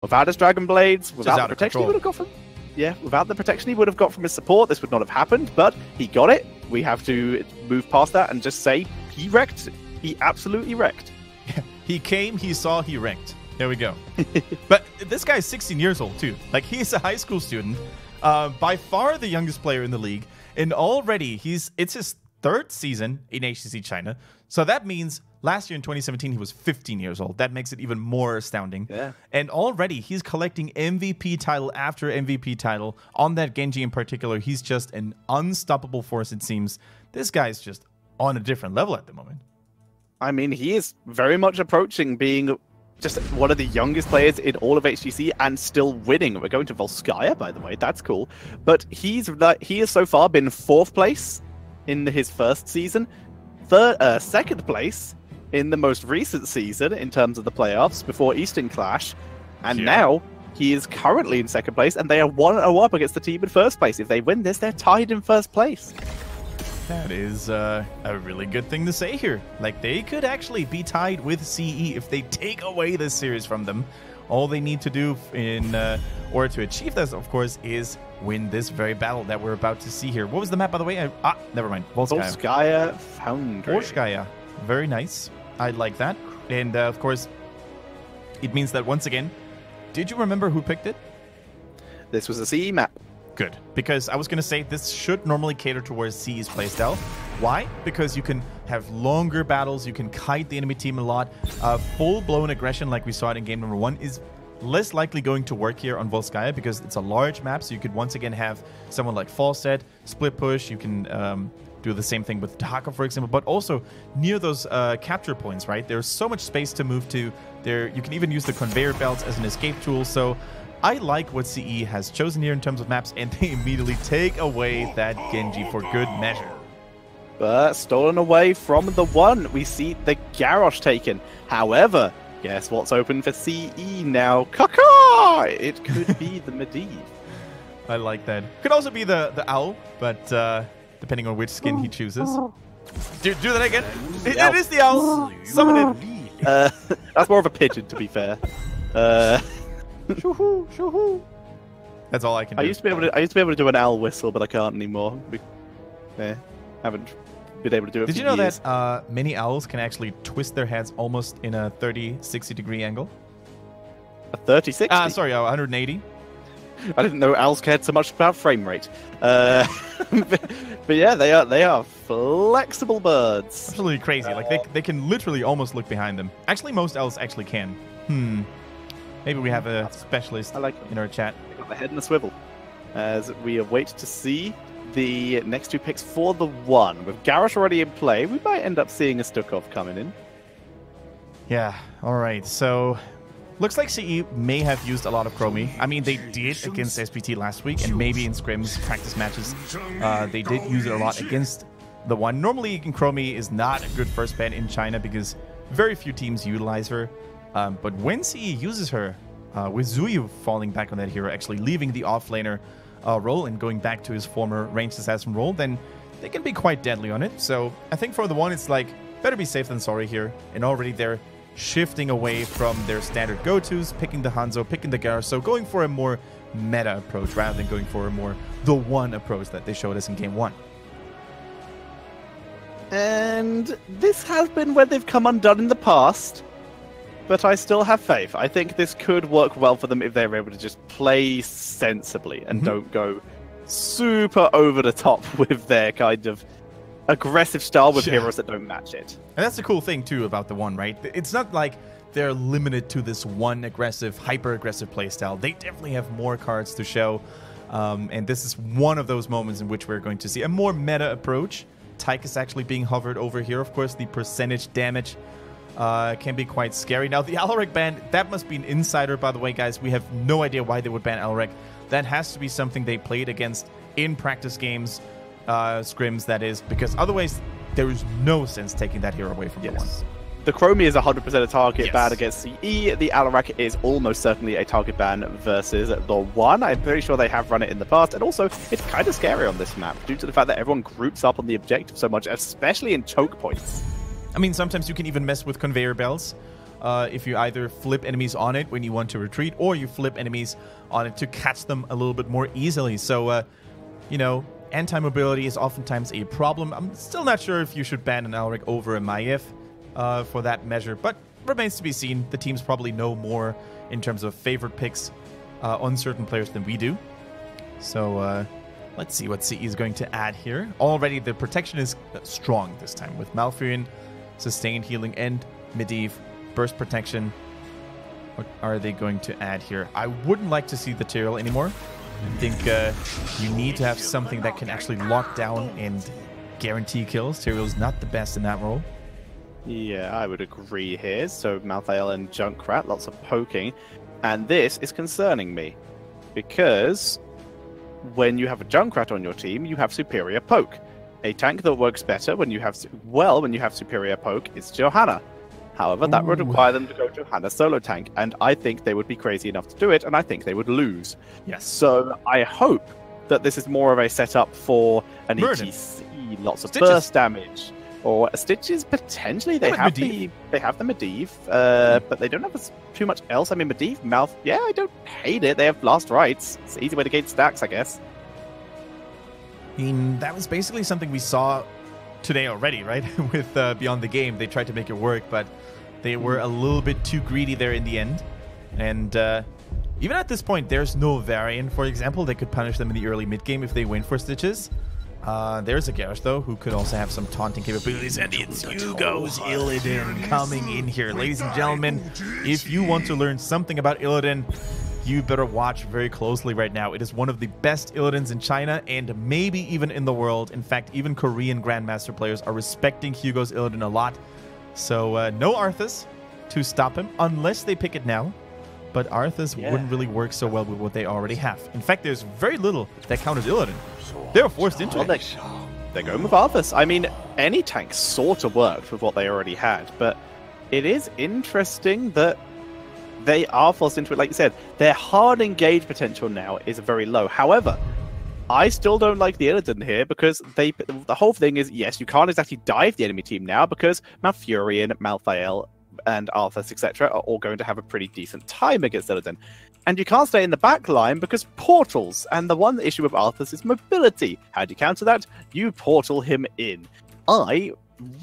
Without his Dragon Blades, without the out of protection he control. would have got from... Yeah, without the protection he would have got from his support, this would not have happened, but he got it. We have to move past that and just say he wrecked. He absolutely wrecked. He came, he saw, he wrecked. There we go. But this guy is 16 years old, too. Like, he's a high school student. By far the youngest player in the league. And already, it's his third season in HGC China. So that means last year in 2017, he was 15 years old. That makes it even more astounding. Yeah. And already, he's collecting MVP title after MVP title. On that Genji in particular, he's just an unstoppable force, it seems. This guy's just on a different level at the moment. I mean, he is very much approaching being just one of the youngest players in all of HGC and still winning. We're going to Volskaya, by the way. That's cool. But he has so far been 4th place in his first season, second place in the most recent season in terms of the playoffs before Eastern Clash, and now he is currently in 2nd place, and they are 1-0 up against the team in 1st place. If they win this, they're tied in 1st place. That is a really good thing to say here. Like, they could actually be tied with CE if they take away this series from them. All they need to do in order to achieve this, of course, is win this very battle that we're about to see here. What was the map, by the way? Never mind. Volskaya Foundry. Volskaya. Very nice. I like that. And, of course, it means that, once again, did you remember who picked it? This was a CE map. Good, because I was going to say this should normally cater towards CE's playstyle. Why? Because you can have longer battles, you can kite the enemy team a lot. Full-blown aggression, like we saw it in game number 1, is less likely going to work here on Volskaya because it's a large map, so you could once again have someone like Fawcett, split push, you can do the same thing with Taka, for example, but also near those capture points, right? There's so much space to move to. There, you can even use the conveyor belts as an escape tool, so I like what CE has chosen here in terms of maps, and they immediately take away that Genji for good measure. But stolen away from the one. We see the Garrosh taken. However, guess what's open for CE now? Kaka! It could be the Medivh. I like that. Could also be the owl, but depending on which skin he chooses. Do that again. It is the owl. Summon it. That's more of a pigeon, to be fair. Shoo-hoo, shoo-hoo. That's all I can do. I used to be able to do an owl whistle, but I can't anymore. Haven't been able to do it. Did for you know years. that many owls can actually twist their heads almost in a 30-60 degree angle? A 30-60? Sorry, 180. I didn't know owls cared so much about frame rate. But yeah, they are flexible birds. Absolutely crazy. Like they can literally almost look behind them. Actually, most owls actually can. Maybe we have a specialist in our chat. They got the head in a swivel. As we await to see the next 2 picks for the one. With Garrosh already in play, we might end up seeing a Stukov coming in. Yeah, alright. So, looks like CE may have used a lot of Chromie. I mean, they did against SPT last week, and maybe in scrims, practice matches, they did use it a lot against the one. Normally, Chromie is not a good first ban in China because very few teams utilize her. But when CE uses her, with Zuyu falling back on that hero, actually leaving the offlaner role and going back to his former ranged assassin role, then they can be quite deadly on it. So I think for the one, it's like, better be safe than sorry here. And already they're shifting away from their standard go-tos, picking the Hanzo, picking the Garrosh, so going for a more meta approach rather than going for a more the one approach that they showed us in game 1. And this has been where they've come undone in the past. But I still have faith. I think this could work well for them if they're able to just play sensibly and don't go super over the top with their kind of aggressive style with heroes that don't match it. And that's the cool thing, too, about the one, right? It's not like they're limited to this one aggressive, hyper-aggressive playstyle. They definitely have more cards to show. And this is one of those moments in which we're going to see a more meta approach. Tyke is actually being hovered over here. Of course, the percentage damage can be quite scary. Now, the Alaric ban, that must be an insider, by the way, guys. We have no idea why they would ban Alaric. That has to be something they played against in practice games, scrims, that is, because otherwise there is no sense taking that hero away from the one. The Chromie is 100% a target ban against CE. The Alarak is almost certainly a target ban versus the one. I'm pretty sure they have run it in the past. And also, it's kind of scary on this map due to the fact that everyone groups up on the objective so much, especially in choke points. I mean, sometimes you can even mess with conveyor belts. if you either flip enemies on it when you want to retreat, or you flip enemies on it to catch them a little bit more easily. So, you know, anti-mobility is oftentimes a problem. I'm still not sure if you should ban an Alric over a Maiev for that measure, but remains to be seen. The teams probably know more in terms of favorite picks on certain players than we do. So let's see what CE is going to add here. Already the protection is strong this time with Malfurion, sustained healing, and Medivh, burst protection. What are they going to add here? I wouldn't like to see the Tyrael anymore. I think you need to have something that can actually lock down and guarantee kills. Tyrael's not the best in that role. Yeah, I would agree here. So Malthael and Junkrat, lots of poking. And this is concerning me. Because when you have a Junkrat on your team, you have superior poke. A tank that works better when you have superior poke is Johanna. However, that would require them to go Johanna solo tank, and I think they would be crazy enough to do it, and I think they would lose. Yes. So I hope that this is more of a setup for an Murden. ETC, lots of Stitches. burst damage, or Stitches potentially. They have the Medivh, but they don't have too much else. I mean, Medivh, Mouth, yeah, I don't hate it. They have blast rights. It's an easy way to gain stacks, I guess. I mean, that was basically something we saw today already, right? With Beyond the Game, they tried to make it work, but they were a little bit too greedy there in the end. And even at this point, there's no variant, for example. They could punish them in the early mid-game if they went for Stitches. There's a Garrosh, though, who could also have some taunting capabilities. And it's Hugo's Illidan coming in here. Ladies and gentlemen, if you want to learn something about Illidan, you better watch very closely right now. It is one of the best Illidans in China and maybe even in the world. In fact, even Korean Grandmaster players are respecting Hugo's Illidan a lot. So no Arthas to stop him unless they pick it now. But Arthas wouldn't really work so well with what they already have. In fact, there's very little that counters Illidan. They were forced into it. They're going with Arthas. I mean, any tank sort of worked with what they already had, but it is interesting that they are forced into it. Like you said, their hard engage potential now is very low. However, I still don't like the Illidan here because the whole thing is, yes, you can't exactly dive the enemy team now because Malfurion, Malthael, and Arthas, etc. are all going to have a pretty decent time against Illidan. And you can't stay in the back line because portals. And the one issue with Arthas is mobility. How do you counter that? You portal him in. I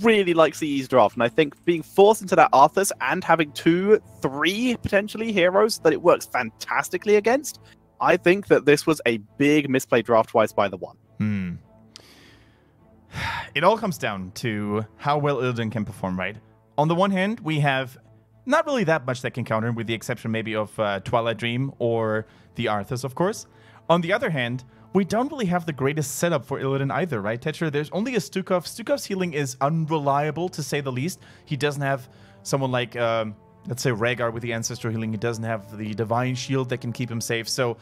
really like CE's draft, and I think being forced into that Arthas and having 2, 3 potentially heroes that it works fantastically against, I think that this was a big misplay draft-wise by TheOne. It all comes down to how well Illidan can perform, right? On the one hand, we have not really that much that can counter him, with the exception maybe of Twilight Dream or the Arthas, of course. On the other hand, we don't really have the greatest setup for Illidan either, right, Tetra? There's only a Stukov. Stukov's healing is unreliable, to say the least. He doesn't have someone like, let's say, Rhaegar with the Ancestral healing. He doesn't have the Divine Shield that can keep him safe. So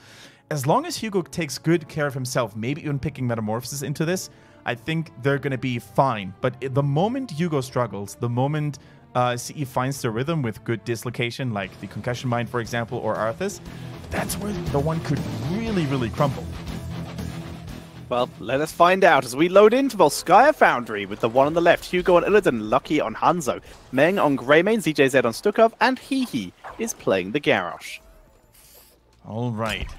as long as Hugo takes good care of himself, maybe even picking Metamorphosis into this, I think they're going to be fine. But the moment Hugo struggles, the moment CE finds the rhythm with good dislocation, like the Concussion Mine, for example, or Arthas, that's where TheOne could really, really crumble. Well, let us find out as we load into Volskaya Foundry with the one on the left, Hugo on Illidan, Lucky on Hanzo, Meng on Greymane, ZJZ on Stukov, and Hehe is playing the Garrosh. All right.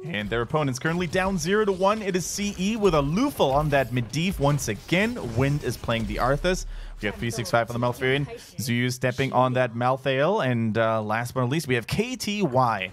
And their opponent's currently down 0-1. It is CE with a Lufel on that Medivh once again. Wind is playing the Arthas. We have 365 on the Malfurion. Zuyu stepping on that Malthael. And last but not least, we have KTY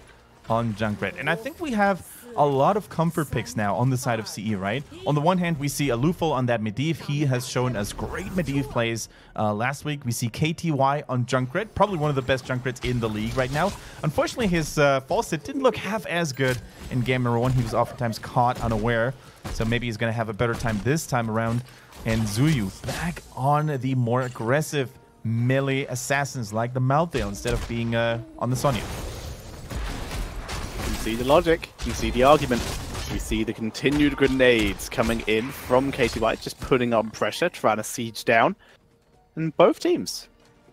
on Junkrat. And I think we have a lot of comfort picks now on the side of CE, right? On the one hand, we see a Lufel on that Medivh. He has shown us great Medivh plays last week. We see KTY on Junkrat, probably one of the best Junkrats in the league right now. Unfortunately, his faucet didn't look half as good in game number 1. He was oftentimes caught unaware, so maybe he's going to have a better time this time around. And Zuyu back on the more aggressive melee assassins like the Malthael instead of being on the Sonya. You see the logic, you see the argument, you see the continued grenades coming in from KTY, just putting on pressure, trying to siege down. And both teams,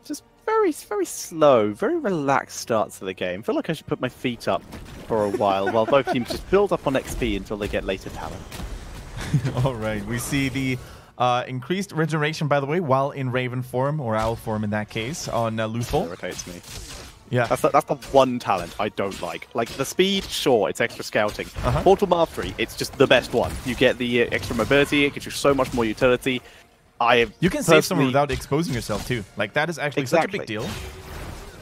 just very, very slow, very relaxed starts to the game. I feel like I should put my feet up for a while both teams just build up on XP until they get later talent. All right, we see the Increased regeneration, by the way, while in Raven form, or Owl form in that case, on Lethal. Irritates me. Yeah. That's the one talent I don't like. Like, the speed, sure, it's extra scouting. Portal Mastery, it's just the best one. You get the extra mobility, it gives you so much more utility. You can save someone without exposing yourself, too. Like, that is actually such a big deal.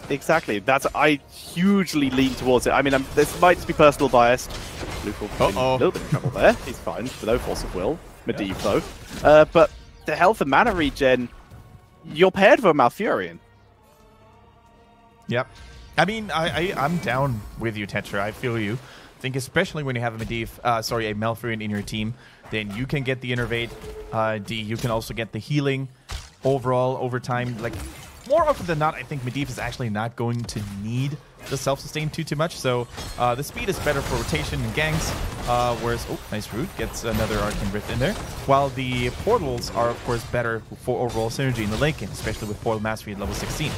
Exactly. I hugely lean towards it. I mean, this might just be personal biased. Luke will be in a little bit of trouble there. He's fine, with no force of will. Medivh, though. But the health and mana regen, you're paired for a Malfurion. Yep. I mean, I'm down with you, Tetra. I feel you. I think especially when you have a a Malfurion in your team, then you can get the Innervate. You can also get the healing overall over time. Like, more often than not, I think Medivh is actually not going to need the self-sustain too much. So the speed is better for rotation and ganks. Whereas, nice root, gets another Arcane Rift in there. While the portals are, of course, better for overall synergy in the late game, especially with Portal Mastery at level 16.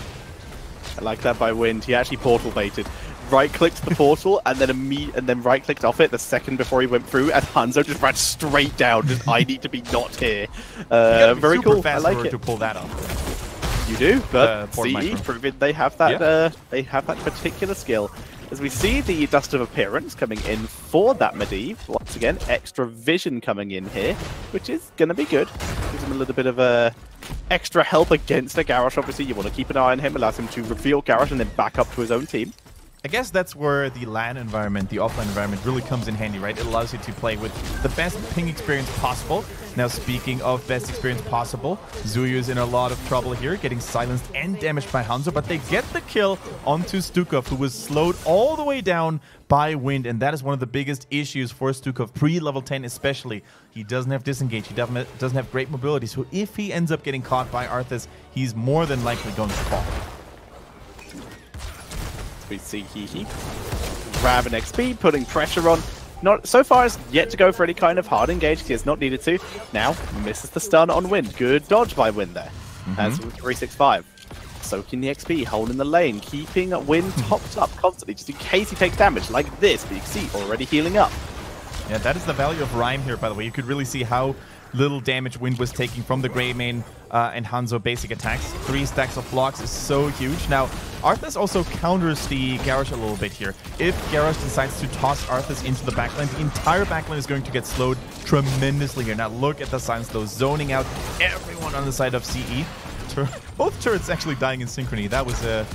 I like that by Wind. He actually portal baited. Right-clicked the portal and then right-clicked off it the second before he went through, and Hanzo just ran straight down. Just, I need to be not here. Very cool. I like it. To pull that off. You do, but CE proving they have that. They have that particular skill. As we see the Dust of Appearance coming in for that Medivh. Once again, extra vision coming in here, which is going to be good. Gives him a little bit of extra help against a Garrosh. Obviously, you want to keep an eye on him, allows him to reveal Garrosh and then back up to his own team. I guess that's where the LAN environment, the offline environment, really comes in handy, right? It allows you to play with the best ping experience possible. Now, speaking of best experience possible, Zuyu is in a lot of trouble here, getting silenced and damaged by Hanzo, but they get the kill onto Stukov, who was slowed all the way down by Wind, and that is one of the biggest issues for Stukov, pre-level 10 especially. He doesn't have disengage, he doesn't have great mobility, so if he ends up getting caught by Arthas, he's more than likely going to fall. We see Hehe grabbing XP, putting pressure on. Not so far as yet to go for any kind of hard engage. He has not needed to. Now misses the stun on Wind. Good dodge by Wind there. As 365 soaking the XP, holding the lane, keeping Wind topped up constantly just in case he takes damage like this. But you can see already healing up. Yeah, that is the value of Rhyme here, by the way. You could really see how little damage Wind was taking from the Greymane and Hanzo basic attacks. 3 stacks of blocks is so huge. Now, Arthas also counters the Garrosh a little bit here. If Garrosh decides to toss Arthas into the backline, the entire backline is going to get slowed tremendously here. Now, look at the silence, though, zoning out everyone on the side of CE. Both turrets actually dying in synchrony. That was a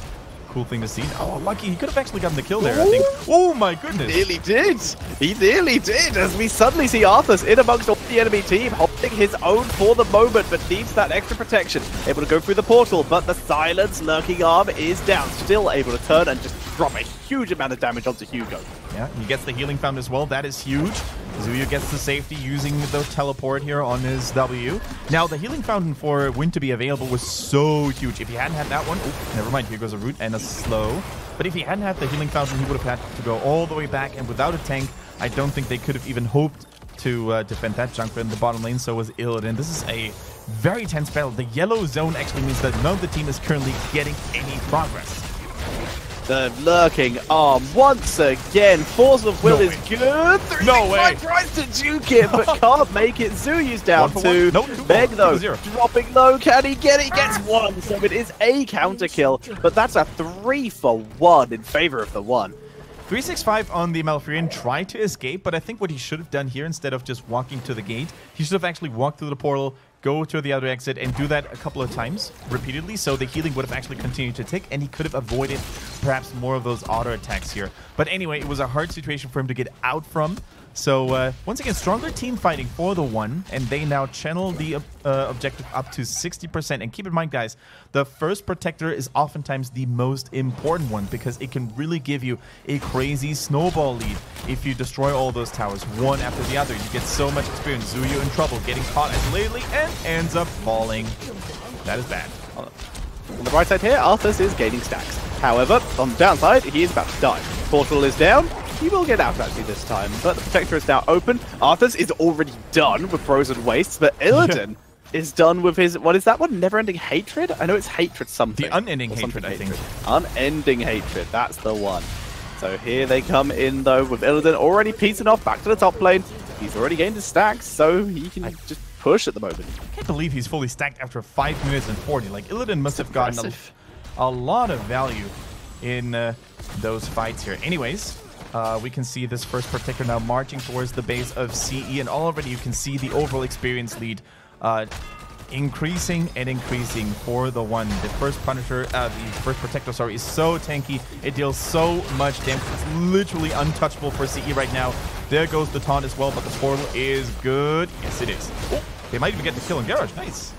cool thing to see. Oh, lucky. He could have actually gotten the kill there, I think. Oh, my goodness. He nearly did. He nearly did, as we suddenly see Arthas in amongst all the enemy team, holding his own for the moment, but needs that extra protection. Able to go through the portal, but the silence lurking arm is down. Still able to turn and just drop a huge amount of damage onto Hugo. Yeah, he gets the healing fountain as well. That is huge. Zuyu gets the safety using the teleport here on his W. Now, the healing fountain for Wind to be available was so huge. If he hadn't had that one... Oh, never mind. Here goes a root and a slow. But if he hadn't had the healing fountain, he would have had to go all the way back. And without a tank, I don't think they could have even hoped to defend that jungler in the bottom lane. So was Illidan. This is a very tense battle. The yellow zone actually means that none of the team is currently getting any progress. The lurking arm once again. Force of will is good. No way. Tries to juke it, but can't make it. Zuyu's down to Meg, though. Dropping low. Can he get it? He gets one. So it is a counter kill, but that's a 3-for-1 in favor of the one. 365 on the Malfurion tried to escape, but I think what he should have done here, instead of just walking to the gate, he should have actually walked through the portal, go to the other exit, and do that a couple of times repeatedly, so the healing would have actually continued to tick, and he could have avoided perhaps more of those auto attacks here. But anyway, it was a hard situation for him to get out from. So once again, stronger team fighting for the one, and they now channel the objective up to 60%. And keep in mind, guys, the first protector is oftentimes the most important one, because it can really give you a crazy snowball lead if you destroy all those towers one after the other. You get so much experience. Zuyu in trouble, getting caught isolatedly, and ends up falling. That is bad. On the right side here, Arthas is gaining stacks. However, on the downside, he is about to die. Portal is down. He will get out actually this time, but the protector is now open. Arthas is already done with Frozen Wastes, but Illidan is done with his, what is that one? Never-ending hatred? I know it's hatred something. The unending hatred, I think. Unending hatred, that's the one. So here they come in though with Illidan already piecing off back to the top lane. He's already gained his stacks, so he can just push at the moment. I can't believe he's fully stacked after 5 minutes and 40. Like, Illidan must have gotten a lot of value in those fights here. Anyways, we can see this first Protector now marching towards the base of CE, and already you can see the overall experience lead increasing and increasing for the one. The first Punisher, the first Protector, sorry, is so tanky. It deals so much damage. It's literally untouchable for CE right now. There goes the taunt as well, but the portal is good. Yes, it is. Oh, they might even get the kill on Garrosh. Nice.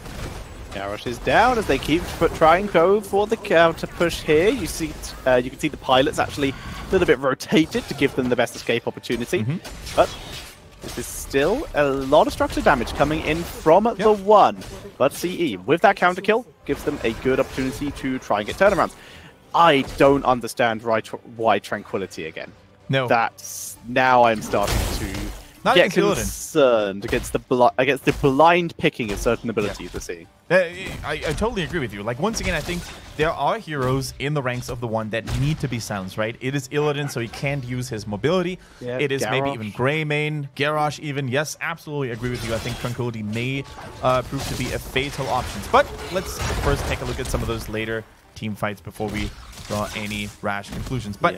Garrosh is down as they keep trying to go for the counter push here. You see, you can see the pilots actually a little bit rotated to give them the best escape opportunity. But this is still a lot of structure damage coming in from the one. But CE, with that counter kill, gives them a good opportunity to try and get turnarounds. I don't understand why Tranquility again. No. That's now I'm starting to get concerned against the blind picking of certain abilities we're seeing. I totally agree with you. Like, once again, I think there are heroes in the ranks of the one that need to be silenced, right? It is Illidan, so he can't use his mobility. Yeah, it is Garrosh. Maybe even Greymane, Garrosh even. Yes, absolutely agree with you. I think Tranquility may prove to be a fatal option. But let's first take a look at some of those later team fights before we draw any rash conclusions. But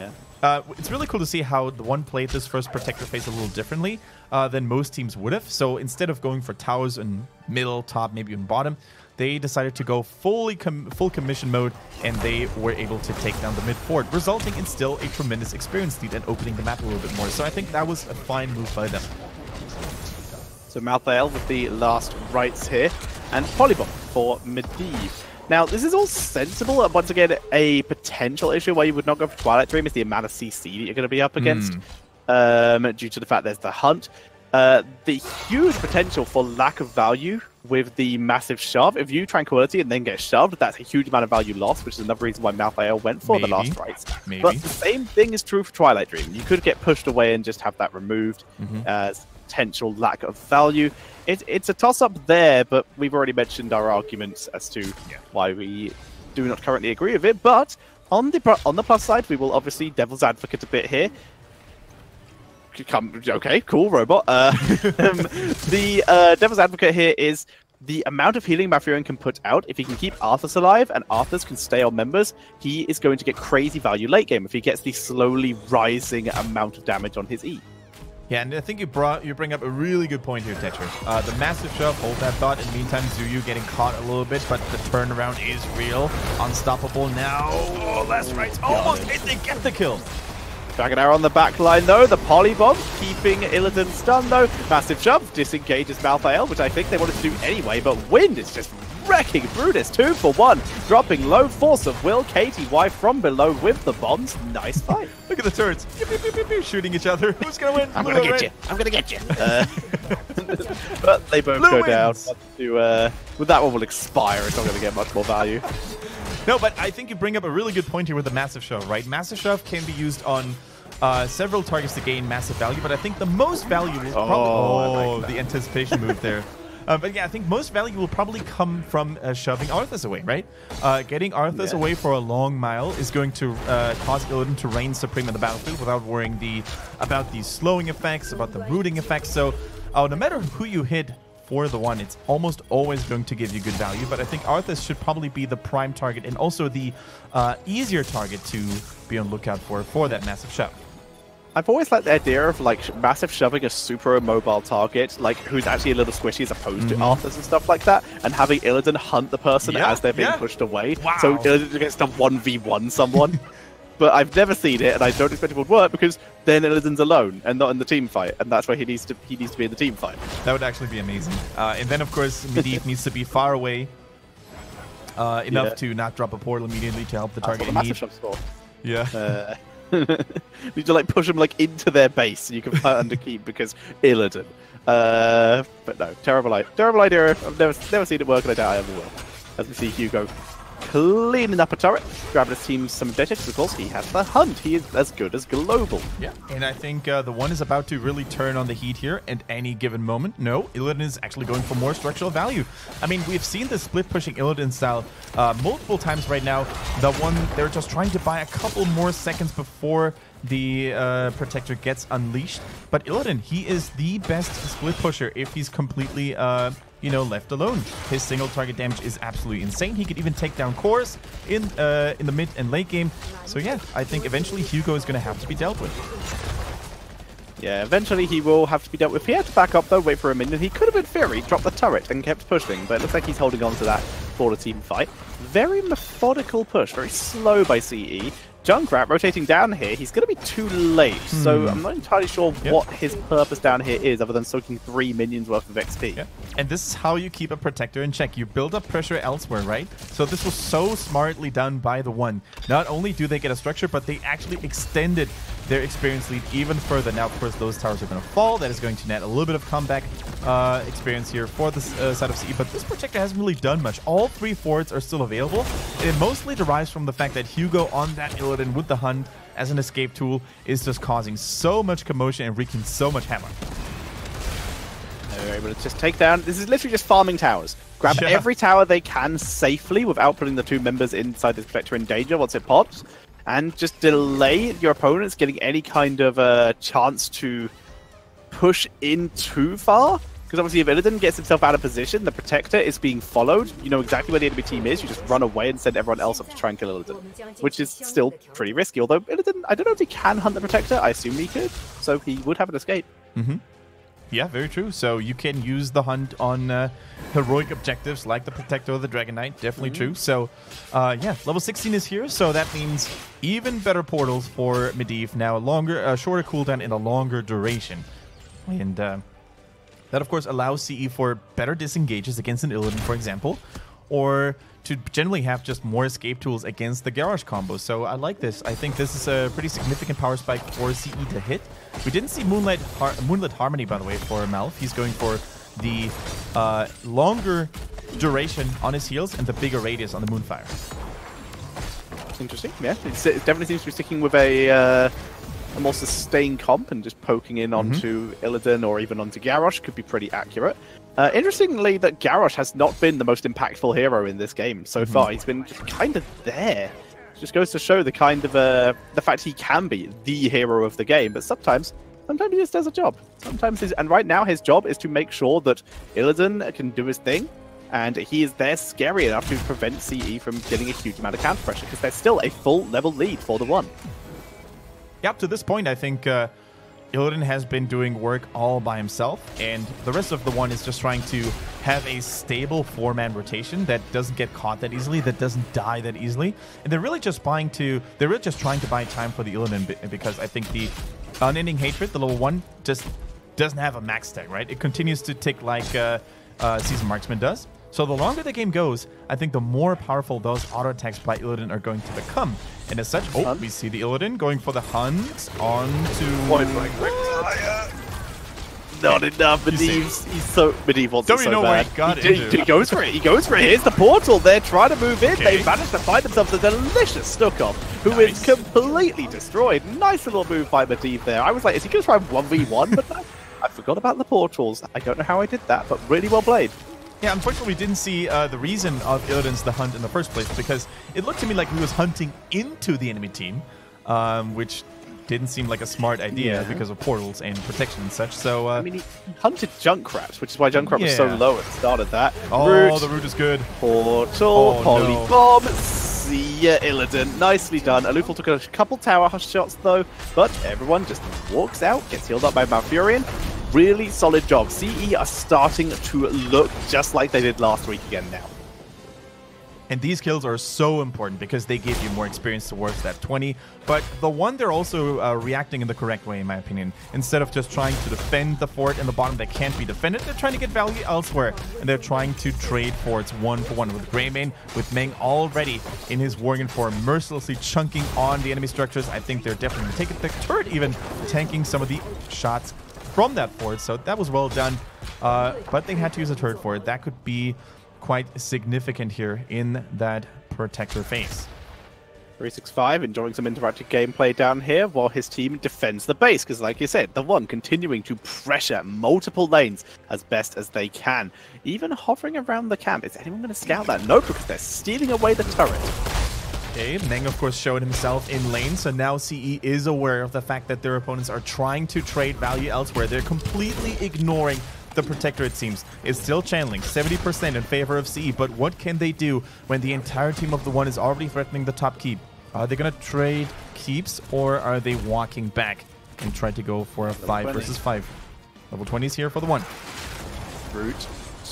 it's really cool to see how the one played this first Protector phase a little differently than most teams would have. So instead of going for towers in middle, top, maybe even bottom, they decided to go full commission mode, and they were able to take down the mid fort, resulting in still a tremendous experience lead and opening the map a little bit more. So I think that was a fine move by them. So Malthael with the last rights here, and Polybomb for Medivh. Now, this is all sensible. Once again, a potential issue where you would not go for Twilight Dream is the amount of CC that you're going to be up against, due to the fact there's the hunt. The huge potential for lack of value with the massive shove. If you Tranquility and then get shoved, that's a huge amount of value lost, which is another reason why Malthael went for the last rights. But the same thing is true for Twilight Dream. You could get pushed away and just have that removed as potential lack of value. It's a toss-up there, but we've already mentioned our arguments as to why we do not currently agree with it. But on the plus side, we will obviously devil's advocate a bit here. Okay, cool, robot. The devil's advocate here is the amount of healing Malfurion can put out. If he can keep Arthas alive and Arthas can stay on members, he is going to get crazy value late game if he gets the slowly rising amount of damage on his E. Yeah, and I think you bring up a really good point here, Tetcher. The massive shove, hold that thought. In the meantime, Zuyu getting caught a little bit, but the turnaround is real. Unstoppable now. Oh, that's right. Almost they get the kill. Dragon Arrow on the back line, though. The Polybomb keeping Illidan stunned, though. Massive shove disengages Malthael, which I think they wanted to do anyway, but Wind is just wrecking Brutus. 2 for 1. Dropping low force of Will. KTY from below with the bombs. Nice fight. Look at the turrets. Shooting each other. Who's going to win? I'm going to get you. I'm going to get you. But they both go down. With that one will expire. It's not going to get much more value. No, but I think you bring up a really good point here with the Massive Shove, right? Massive Shove can be used on several targets to gain massive value, but I think the most value will probably... the anticipation move there. But yeah, I think most value will probably come from shoving Arthas away, right? Getting Arthas away for a long mile is going to cause Illidan to reign supreme in the battlefield without worrying about the slowing effects, about the rooting effects. So no matter who you hit for the one, it's almost always going to give you good value. But I think Arthas should probably be the prime target and also the easier target to be on lookout for that massive shove. I've always liked the idea of like massive shoving a super immobile target, like who's actually a little squishy as opposed to Arthas and stuff like that, and having Illidan hunt the person as they're being pushed away. Wow. So Illidan gets to 1v1 someone. But I've never seen it, and I don't expect it would work because then Illidan's alone and not in the team fight, and that's where he needs to be in the team fight. That would actually be amazing. And then of course Medivh needs to be far away enough to not drop a portal immediately to help the target in need. Yeah. Need to like push them like into their base so you can fight under keep because Illidan. But no, terrible idea. I've never seen it work, and I doubt I ever will. As we see Hugo cleaning up a turret, grabbing his team some objectives. Of course, he has the hunt. He is as good as global. Yeah, and I think the one is about to really turn on the heat here at any given moment. No, Illidan is actually going for more structural value. I mean, we've seen the split pushing Illidan style multiple times right now. The one, they're just trying to buy a couple more seconds before the Protector gets unleashed. But Illidan, he is the best split pusher if he's completely you know, left alone. His single target damage is absolutely insane. He could even take down cores in the mid and late game. So yeah, I think eventually Hugo is going to have to be dealt with. Yeah, eventually he will have to be dealt with. He had to back up though, wait for a minute. He could have in theory dropped the turret and kept pushing, but it looks like he's holding on to that for the team fight. Very methodical push, very slow by CE. Junkrat rotating down here, he's going to be too late, so I'm not entirely sure what his purpose down here is other than soaking 3 minions worth of XP. Yep. And this is how you keep a protector in check. You build up pressure elsewhere, right? So this was so smartly done by TheOne. Not only do they get a structure, but they actually extended their experience lead even further. Now, of course, those towers are going to fall. That is going to net a little bit of comeback experience here for the side of CE, but this protector hasn't really done much. All 3 forts are still available. It mostly derives from the fact that Hugo on that Illidan with the Hunt as an escape tool is just causing so much commotion and wreaking so much havoc. They're able to just take down. This is literally just farming towers. Grab every tower they can safely without putting the 2 members inside this protector in danger once it pops, and just delay your opponents getting any kind of chance to push in too far. Because obviously if Illidan gets himself out of position, the protector is being followed. You know exactly where the enemy team is. You just run away and send everyone else up to try and kill Illidan, which is still pretty risky. Although Illidan, I don't know if he can hunt the protector. I assume he could, so he would have an escape. Yeah, very true. So you can use the Hunt on heroic objectives like the Protector or the Dragon Knight. Definitely true. So, yeah, level 16 is here. So that means even better portals for Medivh. Now a shorter cooldown and a longer duration. And that, of course, allows CE for better disengages against an Illidan, for example. Or to generally have just more escape tools against the Garrosh combo. So I like this. I think this is a pretty significant power spike for CE to hit. We didn't see Moonlit Harmony, by the way, for Malf. He's going for the longer duration on his heals and the bigger radius on the Moonfire. Interesting, yeah. It definitely seems to be sticking with a more sustained comp and just poking in onto Illidan or even onto Garrosh could be pretty accurate. Interestingly, that Garrosh has not been the most impactful hero in this game so far. He's been just kind of there. Just goes to show the kind of the fact he can be the hero of the game, but sometimes he just does a job. And right now his job is to make sure that Illidan can do his thing, and he is there scary enough to prevent CE from getting a huge amount of counter pressure because there's still a full level lead for TheOne. Yeah, up to this point, I think Illidan has been doing work all by himself, and the rest of TheOne is just trying to have a stable 4-man rotation that doesn't get caught that easily, that doesn't die that easily. And they're really just trying to buy time for the Illidan, because I think the Unending Hatred, the level 1, just doesn't have a max tag, right? It continues to tick like Seasoned Marksman does. So the longer the game goes, I think the more powerful those auto attacks by Illidan are going to become. And as such, we see the Illidan going for the Hunt onto... Point blank retire. Not enough. Medivh wants it so bad. He goes for it. He goes for it. Here's the portal. They're trying to move in. They managed to find themselves a delicious Stukov, who is completely destroyed. Nice little move by Medivh there. I was like, is he going to try 1v1? But no, I forgot about the portals. I don't know how I did that, but really well played. Yeah, unfortunately, we didn't see the reason of Illidan's the Hunt in the first place, because it looked to me like he was hunting into the enemy team, which didn't seem like a smart idea because of portals and protection and such. So I mean, he hunted Junkrat, which is why Junkrat was so low at the start of that. Oh, the root is good. Portal, Polybomb, see ya, Illidan. Nicely done. Alufal took a couple tower shots though, but everyone just walks out, gets healed up by Malfurion. Really solid job. CE are starting to look just like they did last week again now. And these kills are so important because they give you more experience towards that 20. But TheOne, they're also reacting in the correct way, in my opinion. Instead of just trying to defend the fort in the bottom that can't be defended, they're trying to get value elsewhere. And they're trying to trade forts 1-for-1 with Greymane, with Meng already in his Worgen form, mercilessly chunking on the enemy structures. I think they're definitely taking the turret, even tanking some of the shots from that fort, so that was well done. But they had to use a turret for it. That could be quite significant here in that protector phase. 365 enjoying some interactive gameplay down here while his team defends the base, because like you said, TheOne continuing to pressure multiple lanes as best as they can. Even hovering around the camp. Is anyone going to scout that? No, because they're stealing away the turret. Okay, Meng of course showed himself in lane, so now CE is aware of the fact that their opponents are trying to trade value elsewhere. They're completely ignoring the Protector, it seems, is still channeling 70% in favor of CE, but what can they do when the entire team of TheOne is already threatening the top keep? Are they going to trade keeps, or are they walking back and try to go for a 5 versus 5? Level 20 is here for TheOne. Root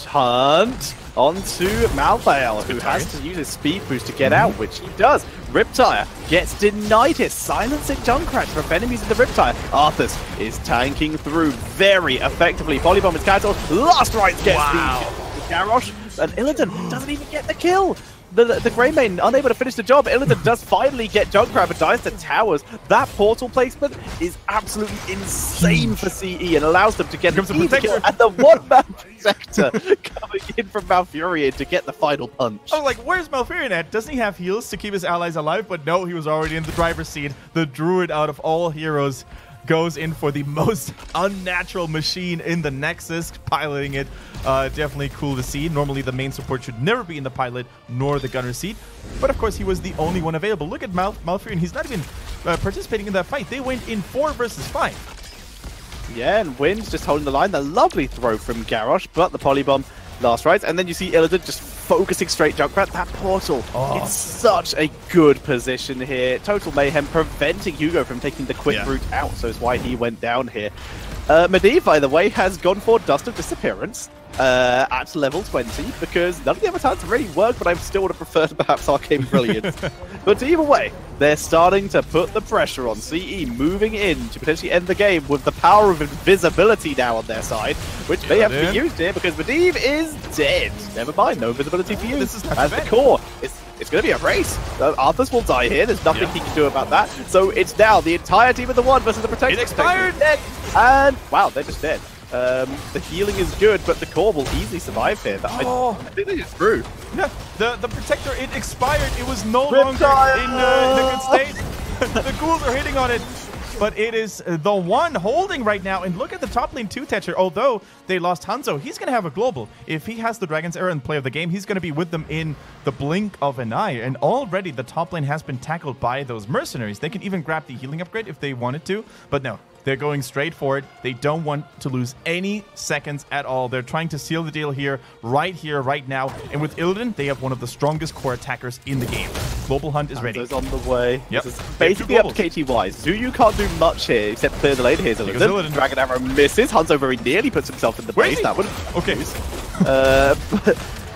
hunt onto Malthael, who has to use his speed boost to get out, which he does. Riptire gets denied his silencing Junkrat from enemies in the Riptire. Arthas is tanking through very effectively. Polybomb is cancelled. Last Rites gets the Garrosh, and Illidan doesn't even get the kill. The Greymane unable to finish the job. Illidan does finally get Junkrat and dies to towers. That portal placement is absolutely insane for CE and allows them to get the kill and the one-man Protector coming in from Malfurion to get the final punch. I was like, where's Malfurion at? Doesn't he have heals to keep his allies alive? But no, he was already in the driver's seat. The Druid out of all heroes goes in for the most unnatural machine in the Nexus, piloting it. Definitely cool to see. Normally, the main support should never be in the pilot nor the gunner seat. But of course, he was the only one available. Look at Malfurion. He's not even participating in that fight. They went in 4 versus 5. Yeah, and Wynn's just holding the line. The lovely throw from Garrosh, but the Polybomb last rights. And then you see Illidan just focusing straight Junkrat. That portal is such a good position here. Total mayhem, preventing Hugo from taking the quick route out. So it's why he went down here. Medivh, by the way, has gone for Dust of Disappearance at level 20 because none of the other talents really work, but I still would have preferred perhaps Arcane Brilliance. But either way, they're starting to put the pressure on CE, moving in to potentially end the game with the power of invisibility now on their side, which may have to be used here because Medivh is dead. Never mind, no invisibility for you. This is as the core. It's going to be a race. Arthas will die here. There's nothing he can do about that. So it's now the entire team of TheOne versus the Protector. It expired! And wow, they're just dead. The healing is good, but the core will easily survive here. I think they just threw. Yeah, the Protector, it expired. It was no longer in the good state. The ghouls are hitting on it. But it is TheOne holding right now. And look at the top lane 2-Tetcher. Although they lost Hanzo, he's going to have a global. If he has the Dragon's Era in play of the game, he's going to be with them in the blink of an eye. And already the top lane has been tackled by those mercenaries. They can even grab the healing upgrade if they wanted to. But no, they're going straight for it. They don't want to lose any seconds at all. They're trying to seal the deal here, right now. And with Illidan, they have one of the strongest core attackers in the game. Global Hunt is ready. Hanzo's on the way. Yep. This is basically up to KTY. Zuyu can't do much here except clear the lane. Here's Illidan. Dragon Arrow misses. Hanzo very nearly puts himself in the base. That would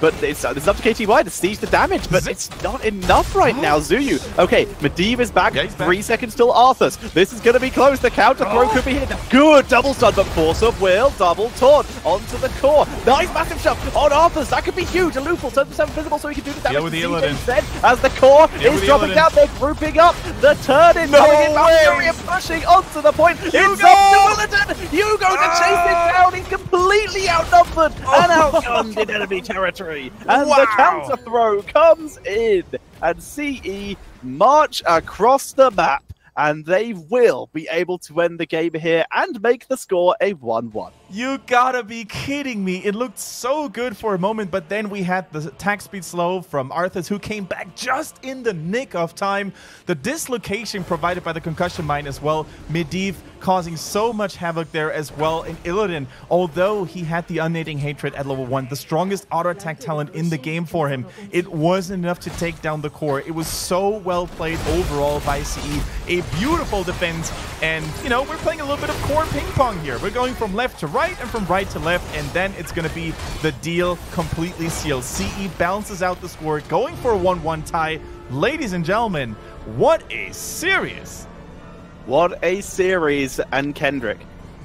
but it's up to KTY to siege the damage, but it's not enough right now. Zuyu. Okay, Medivh is back. 3 seconds till Arthas. This is going to be close. The counter throw could be hit. Good double stun, but Force of Will double taunt onto the core. Nice massive shove on Arthas. That could be huge. A loophole turns himself invisible so he can do the damage with to the CJ Illidan instead. As the core is dropping down, they're grouping up. The turn is coming in. Malfurion pushing onto the point. It's up to Illidan. Hugo to chase him down. He's completely outnumbered and outgunned in enemy territory. And the counter throw comes in, and CE march across the map, and they will be able to end the game here and make the score a 1-1. You gotta be kidding me. It looked so good for a moment, but then we had the attack speed slow from Arthas, who came back just in the nick of time. The dislocation provided by the concussion mine as well. Medivh causing so much havoc there as well. And Illidan, although he had the unending hatred at level 1, the strongest auto attack talent in the game for him, it wasn't enough to take down the core. It was so well played overall by CE. A beautiful defense. And, you know, we're playing a little bit of core ping pong here. We're going from left to right and from right to left, and then it's going to be the deal completely sealed. CE balances out the score, going for a 1-1 tie. Ladies and gentlemen, what a series! What a series. And Kendrick,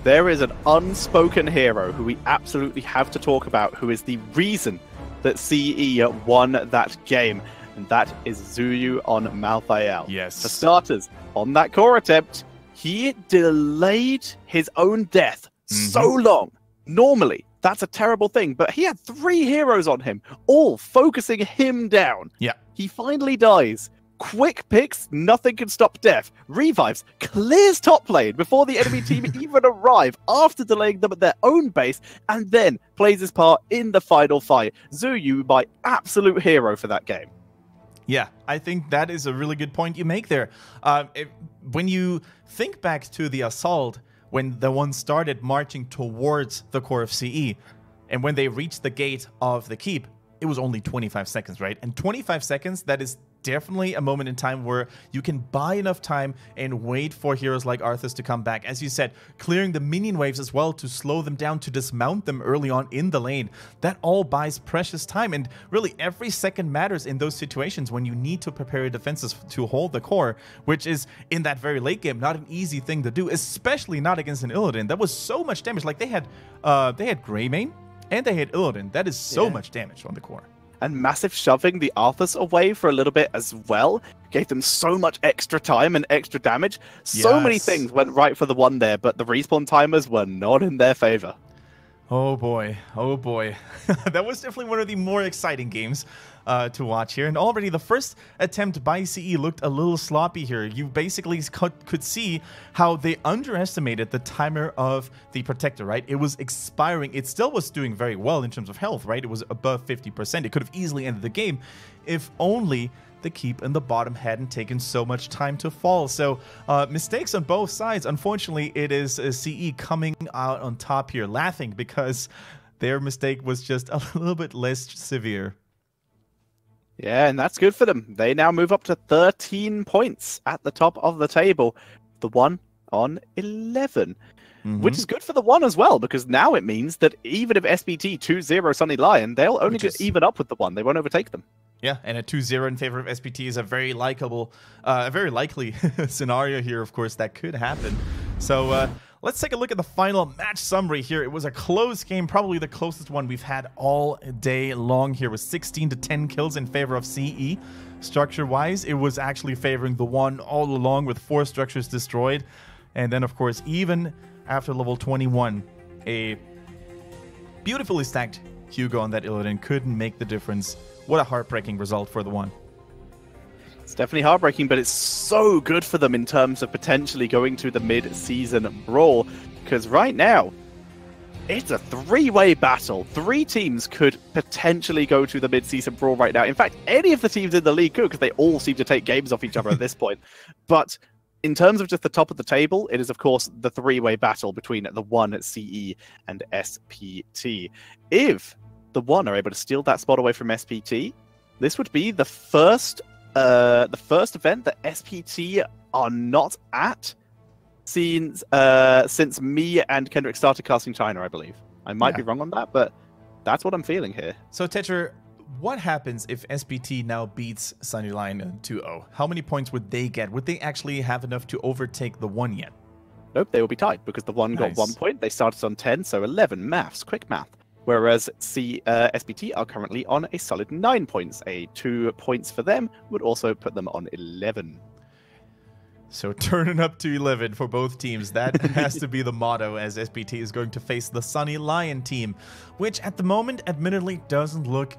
there is an unspoken hero who we absolutely have to talk about, who is the reason that CE won that game, and that is Zuyu on Malthael. Yes. For starters, on that core attempt, he delayed his own death so long. Normally, that's a terrible thing, but he had 3 heroes on him, all focusing him down. Yeah. He finally dies. Quick picks, nothing can stop death. Revives, clears top lane before the enemy team even arrive after delaying them at their own base, and then plays his part in the final fight. Zuyu, my absolute hero for that game. Yeah, I think that is a really good point you make there. When you think back to the assault, when TheOne started marching towards the core of CE. And when they reached the gate of the keep, it was only 25 seconds, right? And 25 seconds, that is definitely a moment in time where you can buy enough time and wait for heroes like Arthas to come back. As you said, clearing the minion waves as well to slow them down, to dismount them early on in the lane. That all buys precious time, and really every second matters in those situations when you need to prepare your defenses to hold the core, which is, in that very late game, not an easy thing to do, especially not against an Illidan. That was so much damage. Like, they had Greymane and they had Illidan. That is so much damage on the core. And massive shoving the Arthas away for a little bit as well gave them so much extra time and extra damage. So many things went right for the one there, but the respawn timers were not in their favor. Oh boy, oh boy. That was definitely one of the more exciting games to watch here. And already the first attempt by CE looked a little sloppy here. You basically could see how they underestimated the timer of the Protector, right? It was expiring. It still was doing very well in terms of health, right? It was above 50%. It could have easily ended the game if only the keep in the bottom hadn't taken so much time to fall. So mistakes on both sides. Unfortunately, it is CE coming out on top here, laughing because their mistake was just a little bit less severe. Yeah, and that's good for them. They now move up to 13 points at the top of the table. TheOne on 11. Which is good for TheOne as well, because now it means that even if SPT 2-0 Sunny Lion, they'll only just even up with TheOne. They won't overtake them. Yeah, and a 2-0 in favor of SPT is a very likely scenario here, of course, that could happen. So let's take a look at the final match summary here. It was a close game, probably the closest one we've had all day long here, with 16-10 kills in favor of CE. Structure-wise, it was actually favoring TheOne all along, with 4 structures destroyed. And then, of course, even after level 21, a beautifully stacked Hugo on that Illidan couldn't make the difference. What a heartbreaking result for TheOne. It's definitely heartbreaking, but it's so good for them in terms of potentially going to the mid-season brawl, because right now, it's a 3-way battle. 3 teams could potentially go to the mid-season brawl right now. In fact, any of the teams in the league could, because they all seem to take games off each other at this point. But in terms of just the top of the table, it is, of course, the 3-way battle between TheOne, CE, and SPT. If TheOne are able to steal that spot away from SPT, this would be the first event that SPT are not at since me and Kendrick started casting China, I believe. I might be wrong on that, but that's what I'm feeling here. So, Tetra, what happens if SPT now beats Sunny Lion 2-0? How many points would they get? Would they actually have enough to overtake TheOne yet? Nope, they will be tied, because TheOne got 1 point. They started on 10, so 11. Maths, quick math. Whereas SPT are currently on a solid 9 points. 2 points for them would also put them on 11. So turning up to 11 for both teams. That has to be the motto, as SPT is going to face the Sunny Lion team, which at the moment, admittedly, doesn't look,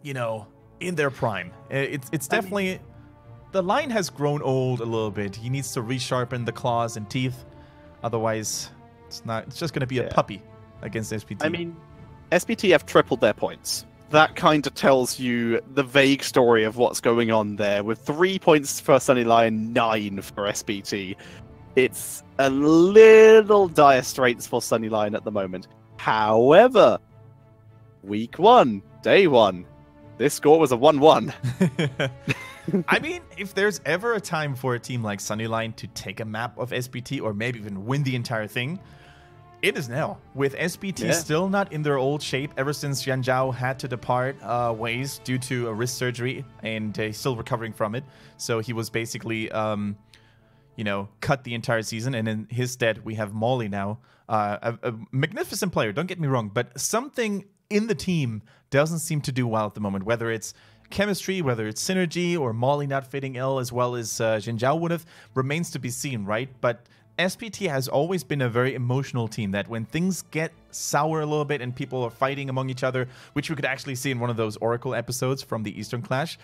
in their prime. It's definitely... the Lion has grown old a little bit. He needs to resharpen the claws and teeth. Otherwise, it's just going to be a puppy against SPT. I mean, SPT have tripled their points. That kind of tells you the vague story of what's going on there. With 3 points for Sunny Lion, 9 for SPT. It's a little dire straits for Sunny Lion at the moment. However, week 1, day 1, this score was a 1-1. I mean, if there's ever a time for a team like Sunny Lion to take a map of SPT, or maybe even win the entire thing, it is now. With SPT still not in their old shape ever since Zhao had to depart ways due to a wrist surgery, and he's still recovering from it. So he was basically, cut the entire season, and in his stead, we have Molly now. A magnificent player, don't get me wrong, but something in the team doesn't seem to do well at the moment, whether it's chemistry, whether it's synergy, or Molly not fitting ill as well as Zhao would have, remains to be seen, right? But SPT has always been a very emotional team, that when things get sour a little bit and people are fighting among each other, which we could actually see in one of those Oracle episodes from the Eastern Clash,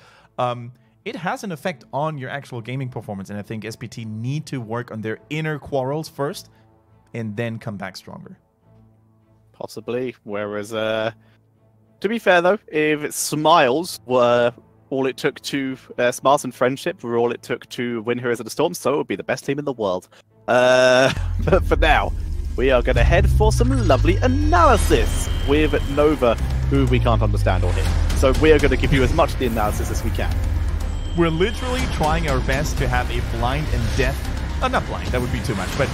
it has an effect on your actual gaming performance. And I think SPT need to work on their inner quarrels first and then come back stronger. Possibly. Whereas, to be fair though, if smiles were all it took to, smiles and friendship were all it took to win Heroes of the Storm, so it would be the best team in the world. But for now, we are going to head for some lovely analysis with Nova, who we can't understand or hit. So we are going to give you as much of the analysis as we can. We're literally trying our best to have a blind and deaf... not blind, that would be too much, but...